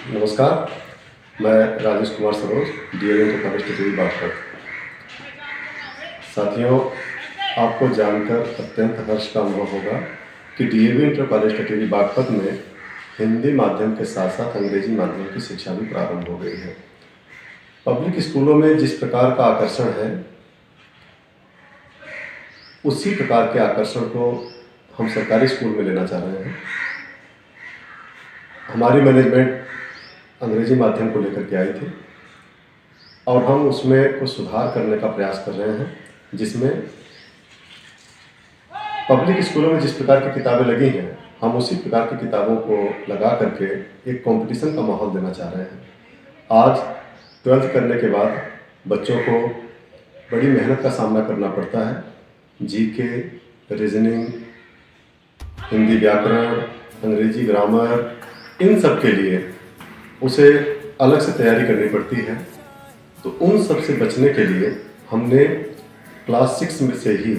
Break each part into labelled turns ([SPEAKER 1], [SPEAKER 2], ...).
[SPEAKER 1] नमस्कार, मैं Rajesh Kumar Saroj, DAV inter college Titori Baghpat. साथियों, आपको जानकर अत्यंत हर्ष का अनुभव होगा कि DAV inter college Titori Baghpat में हिंदी माध्यम के साथ साथ अंग्रेजी माध्यम की शिक्षा भी प्रारंभ हो गई है। पब्लिक स्कूलों में जिस प्रकार का आकर्षण है, उसी प्रकार के आकर्षण को हम सरकारी स्कूल में लेना चाह रहे हैं। हमारी मैनेजमेंट अंग्रेजी माध्यम को लेकर के आई थी और हम उसमें कुछ सुधार करने का प्रयास कर रहे हैं, जिसमें पब्लिक स्कूलों में जिस प्रकार की किताबें लगी हैं, हम उसी प्रकार की किताबों को लगा करके एक कंपटीशन का माहौल देना चाह रहे हैं। आज 12th करने के बाद बच्चों को बड़ी मेहनत का सामना करना पड़ता है। जीके, रीजनिंग, हिंदी व्याकरण, अंग्रेजी ग्रामर, इन सब के लिए उसे अलग से तैयारी करनी पड़ती है। तो उन सब से बचने के लिए हमने क्लास 6 में से ही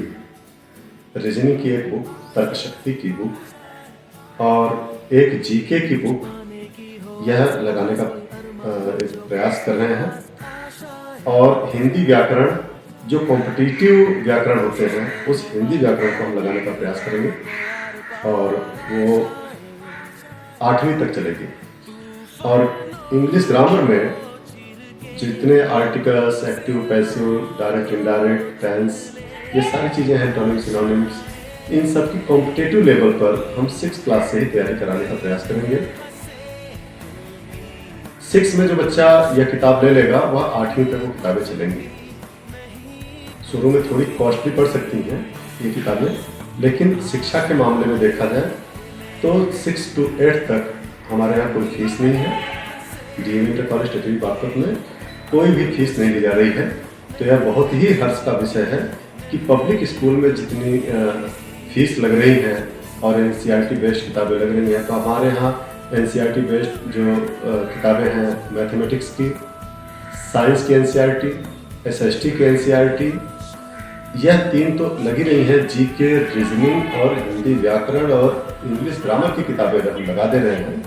[SPEAKER 1] रीजनिंग की एक बुक, तर्कशक्ति की बुक और एक जीके की बुक यह लगाने का प्रयास कर रहे हैं। और हिंदी व्याकरण, जो कॉम्पिटिटिव व्याकरण होते हैं, उस हिंदी व्याकरण को हम लगाने का प्रयास करेंगे और वो 8वीं तक चलेगी। और इंग्लिश ग्रामर में जितने articles, active, passive, direct, indirect, tense, ये सारी चीज़ें हैं, टर्निंग, सिनोनिम्स, इन सब की कॉम्पिटिटिव लेवल पर हम 6th क्लास से ही तैयारी कराने का प्रयास करेंगे। 6 में जो बच्चा यह किताब ले लेगा, वह 8वीं तक वो किताबें चलेंगी। शुरू में थोड़ी कॉस्टली पड़ सकती हैं ये किताबें, लेकिन शिक्षा के मामले में देखा जाए तो 6 to 8 तक हमारे यहाँ कोई फीस नहीं है। DAV inter college Titori Baghpat में कोई भी फीस नहीं ली जा रही है। तो यह बहुत ही हर्ष का विषय है कि पब्लिक स्कूल में जितनी फीस लग रही है और एनसीईआरटी बेस्ड किताबें लग रही हैं, तो हमारे यहाँ एनसीईआरटी बेस्ड जो किताबें हैं, मैथमेटिक्स की, साइंस की एनसीईआरटी, एसएसटी की एनसीईआरटी, यह 3 तो लगी रही है। जीके, रीजनिंग और हिंदी व्याकरण और इंग्लिश ग्रामर की किताबें हम लगा दे रहे हैं,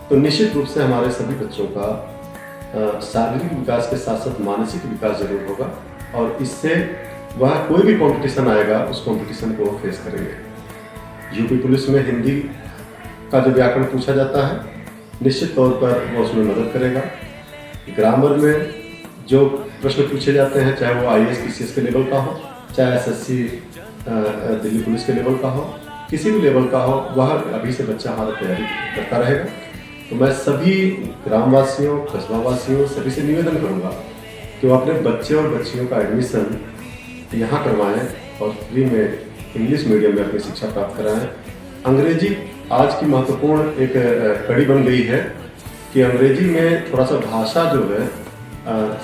[SPEAKER 1] तो निश्चित रूप से हमारे सभी बच्चों का शारीरिक विकास के साथ साथ मानसिक विकास जरूर होगा और इससे वह कोई भी कंपटीशन आएगा, उस कंपटीशन को वो फेस करेंगे। यूपी पुलिस में हिंदी का जो व्याकरण पूछा जाता है, निश्चित तौर पर वो उसमें मदद करेगा। ग्रामर में जो प्रश्न पूछे जाते हैं, चाहे वो IAS PCS के लेवल का हो, चाहे SSC दिल्ली पुलिस के लेवल का हो, किसी भी लेवल का हो, वह अभी से बच्चा हमारा तैयारी करता रहेगा। तो मैं सभी ग्रामवासियों, कस्बावासियों, सभी से निवेदन करूंगा कि वो अपने बच्चे और बच्चियों का एडमिशन यहाँ करवाएं और फ्री में इंग्लिश मीडियम में अपनी शिक्षा प्राप्त कराएं। अंग्रेजी आज की महत्वपूर्ण एक कड़ी बन गई है कि अंग्रेजी में थोड़ा सा भाषा जो है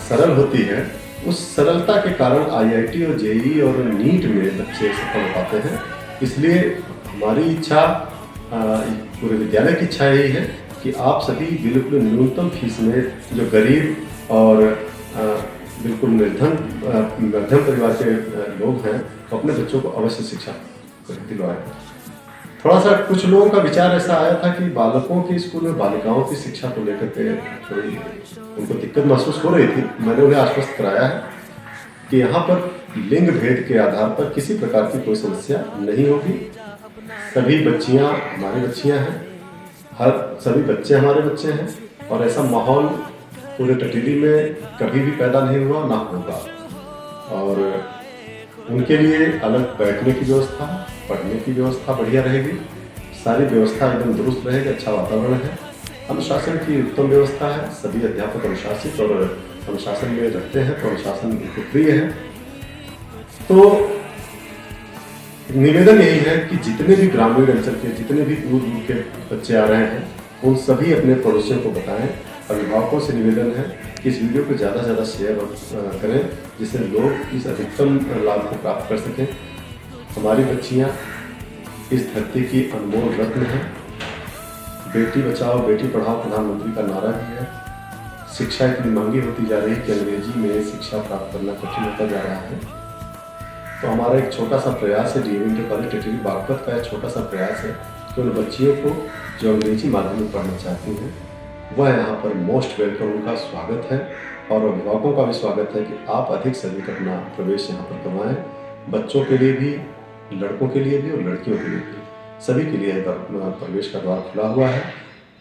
[SPEAKER 1] सरल होती है। उस सरलता के कारण IIT और JEE और नीट में बच्चे सफल हो पाते हैं। इसलिए हमारी इच्छा, पूरे विद्यालय की इच्छा यही है कि आप सभी बिल्कुल न्यूनतम फीस में, जो गरीब और बिल्कुल मध्यम परिवार के लोग हैं, तो अपने बच्चों को अवश्य शिक्षा दिलवाएं। थोड़ा सा कुछ लोगों का विचार ऐसा आया था कि बालकों के स्कूल में बालिकाओं की शिक्षा को लेकर के थोड़ी उनको दिक्कत महसूस हो रही थी। मैंने उन्हें आश्वस्त कराया है कि यहाँ पर लिंग भेद के आधार पर किसी प्रकार की कोई समस्या नहीं होगी। सभी बच्चियाँ हमारी बच्चियाँ हैं, सभी बच्चे हमारे बच्चे हैं और ऐसा माहौल पूरे टिटोरी में कभी भी पैदा नहीं हुआ, ना होगा। और उनके लिए अलग बैठने की व्यवस्था, पढ़ने की व्यवस्था बढ़िया रहेगी, सारी व्यवस्था एकदम दुरुस्त रहेगी, अच्छा वातावरण है, अनुशासन की उत्तम व्यवस्था है, सभी अध्यापक अनुशासित और अनुशासन में रखते हैं, तो अनुशासन उनको प्रिय है। तो निवेदन यही है कि जितने भी ग्रामीण अंचल के, जितने भी दूर दूर के बच्चे आ रहे हैं, उन सभी अपने पड़ोसियों को बताएं। अभिभावकों से निवेदन है कि इस वीडियो को ज़्यादा से ज़्यादा शेयर करें, जिससे लोग इस अधिकतम लाभ को प्राप्त कर सकें। हमारी बच्चियाँ इस धरती की अनमोल रत्न हैं। बेटी बचाओ बेटी पढ़ाओ प्रधानमंत्री का नारा भी है। शिक्षा इतनी महंगी होती जा रही है कि अंग्रेजी में शिक्षा प्राप्त करना कठिन होता जा रहा है। तो हमारा एक छोटा सा प्रयास है, DAV inter college Titori Baghpat का एक छोटा सा प्रयास है कि उन बच्चियों को जो अंग्रेजी माध्यम में पढ़ना चाहती हैं, वह यहाँ पर मोस्ट वेलकम, उनका स्वागत है। और अभिभावकों का भी स्वागत है कि आप अधिक से अधिक अपना प्रवेश यहाँ पर करवाएं। बच्चों के लिए भी, लड़कों के लिए भी और लड़कियों के लिए भी, सभी के लिए प्रवेश का द्वार खुला हुआ है।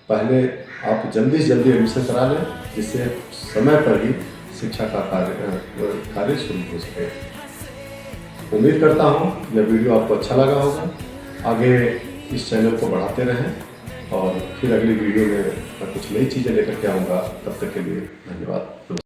[SPEAKER 1] पहले आप जल्दी से जल्दी एडमिशन करा लें, जिससे समय पर ही शिक्षा का कार्य शुरू हो सके। उम्मीद करता हूँ यह वीडियो आपको अच्छा लगा होगा। आगे इस चैनल को बढ़ाते रहें और फिर अगली वीडियो में मैं कुछ नई चीज़ें लेकर के आऊँगा। तब तक के लिए धन्यवाद।